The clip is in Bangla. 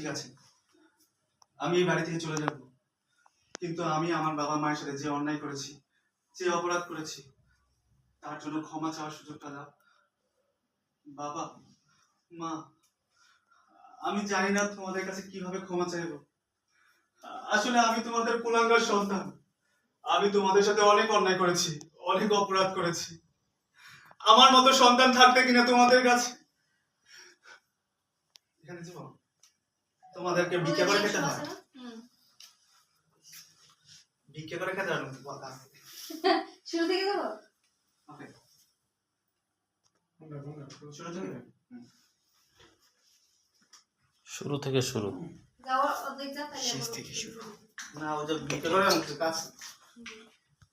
ঠিক আছে, আমি এই বাড়ি থেকে চলে যাব, কিন্তু আমি আমার বাবা মায়ের সাথে যে অন্যায় করেছি, যে অপরাধ করেছি, তার জন্য ক্ষমা চাওয়ার সুযোগটা দাও। বাবা মা, আমি জানি না তোমাদের কাছে কিভাবে ক্ষমা চাইবো। আসলে আমি তোমাদের কুলাঙ্গার সন্তান। আমি তোমাদের সাথে অনেক অন্যায় করেছি, অনেক অপরাধ করেছি। আমার মতো সন্তান থাকতে কিনা তোমাদের কাছে। এখানে জীবন তোমাদেরকে ভিক্ষা করে খেতে হয়। ভিক্ষা করে খেতে হয় কথা শুরু থেকে দেবো। ওকে, শুরু থেকে শুরু থেকে শুরু। যাওয়ার অর্ধেক যা তাহলে শেষ থেকে শুরু। না, ও যে ভিক্ষা করে কাজ